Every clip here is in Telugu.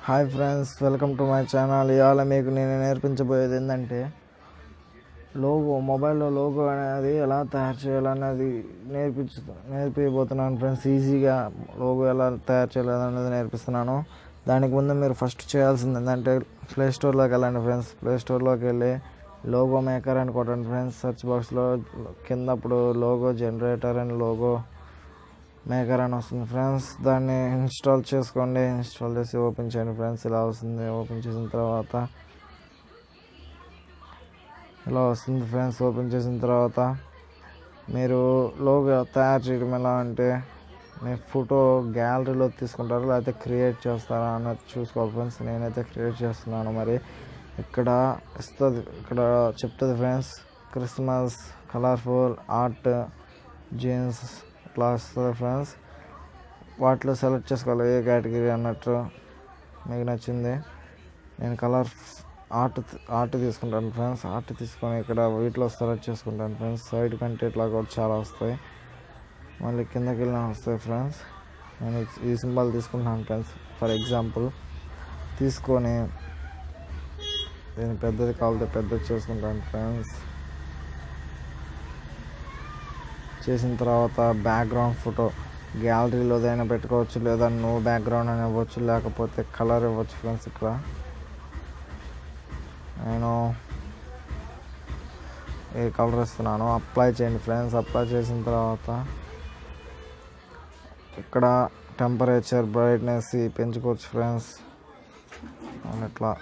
Hi friends, welcome to my channel. ఇవాళ మీకు నేను నేర్పించబోయేది ఏంటంటే మొబైల్లో లోగో అనేది ఎలా తయారు చేయాలన్నది నేర్పిపోతున్నాను ఫ్రెండ్స్. ఈజీగా లోగో ఎలా తయారు చేయాలనేది నేర్పిస్తున్నాను. దానికి ముందు మీరు ఫస్ట్ చేయాల్సింది ఏంటంటే ప్లే స్టోర్లోకి వెళ్ళండి ఫ్రెండ్స్. ప్లే స్టోర్లోకి వెళ్ళి లోగో మేకర్ అని కొట్టండి ఫ్రెండ్స్. సెర్చ్ బాక్స్లో కింద అప్పుడు logo generator and logo maker అని వస్తుంది ఫ్రెండ్స్. దాన్ని ఇన్స్టాల్ చేసుకోండి. ఇన్స్టాల్ చేసి ఓపెన్ చేయండి ఫ్రెండ్స్. ఇలా వస్తుంది. ఓపెన్ చేసిన తర్వాత ఇలా వస్తుంది ఫ్రెండ్స్. ఓపెన్ చేసిన తర్వాత మీరు లోగో తయారు చేయడం ఎలా అంటే మీ ఫోటో గ్యాలరీలో తీసుకుంటారా లేకపోతే క్రియేట్ చేస్తారా అన్నది చూసుకోవాలి ఫ్రెండ్స్. నేనైతే క్రియేట్ చేస్తున్నాను. మరి ఇక్కడ చెప్తుంది friends, Christmas, colourful, art, jeans ఇట్లా వస్తుంది ఫ్రెండ్స్. వాటిలో సెలెక్ట్ చేసుకోవాలి ఏ కేటగిరీ అన్నట్టు మీకు నచ్చింది. నేను ఆర్ట్ తీసుకుంటాను ఫ్రెండ్స్. ఆర్ట్ తీసుకొని ఇక్కడ వీటిలో సెలెక్ట్ చేసుకుంటాను ఫ్రెండ్స్. సైడ్ కంటే ఇట్లా కూడా చాలా వస్తాయి. మళ్ళీ కిందకి వెళ్ళినా వస్తాయి ఫ్రెండ్స్. నేను ఈ సింబల్ తీసుకుంటాను ఫ్రెండ్స్. ఫర్ ఎగ్జాంపుల్ తీసుకొని నేను పెద్దది కావాలంటే పెద్దది చేసుకుంటాను ఫ్రెండ్స్. చేసిన తర్వాత బ్యాక్గ్రౌండ్ ఫోటో గ్యాలరీలోదైనా పెట్టుకోవచ్చు, లేదా నో బ్యాక్గ్రౌండ్ అని ఇవ్వచ్చు, లేకపోతే కలర్ ఇవ్వచ్చు ఫ్రెండ్స్. ఇక్కడ నేను ఏ కలర్ ఇస్తున్నాను అప్లై చేయండి ఫ్రెండ్స్. అప్లై చేసిన తర్వాత ఇక్కడ టెంపరేచర్ బ్రైట్నెస్ పెంచుకోవచ్చు ఫ్రెండ్స్. ఇట్లా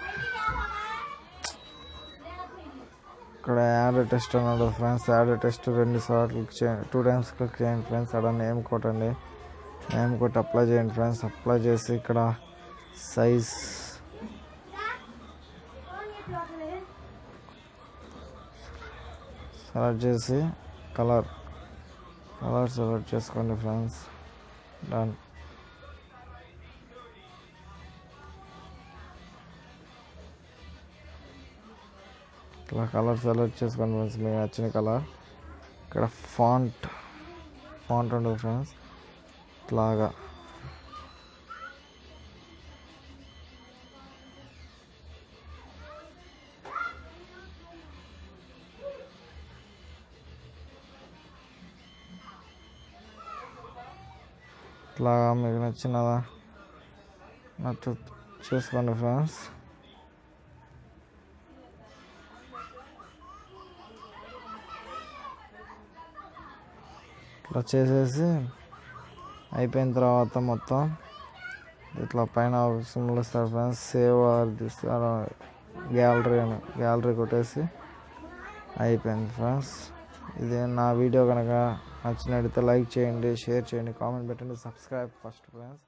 ఇక్కడ యాడ్ టెస్ట్ అని ఉంటుంది ఫ్రెండ్స్. యాడ్ టెస్ట్ 2 సార్లు క్లిక్ చేయండి, 2 టైమ్స్ క్లిక్ చేయండి ఫ్రెండ్స్. అక్కడ నేమ్ కొట్టండి. నేమ్ కొట్టి అప్లై చేయండి ఫ్రెండ్స్. అప్లై చేసి ఇక్కడ సైజ్ సెలెక్ట్ చేసి కలర్ సెలెక్ట్ చేసుకోండి ఫ్రెండ్స్. డన్. ఇట్లా కలర్ సెలెక్ట్ చేసుకోండి ఫ్రెండ్స్, మీకు నచ్చిన కలర్. ఇక్కడ ఫాంట్ ఉంటుంది ఫ్రెండ్స్. ఇట్లాగా మీకు నచ్చిన చేసుకోండి ఫ్రెండ్స్. ఇట్లా చేసేసి అయిపోయిన తర్వాత మొత్తం ఇట్లా పైన సింబల్ ఇస్తారు ఫ్రెండ్స్. సేవ్ ఆర్ తీస్తారు గ్యాలరీ కొట్టేసి అయిపోయింది ఫ్రెండ్స్. ఇది నా వీడియో కనుక నచ్చినట్లయితే లైక్ చేయండి, షేర్ చేయండి, కామెంట్ పెట్టండి, సబ్స్క్రైబ్ ఫస్ట్ ఫ్రెండ్స్.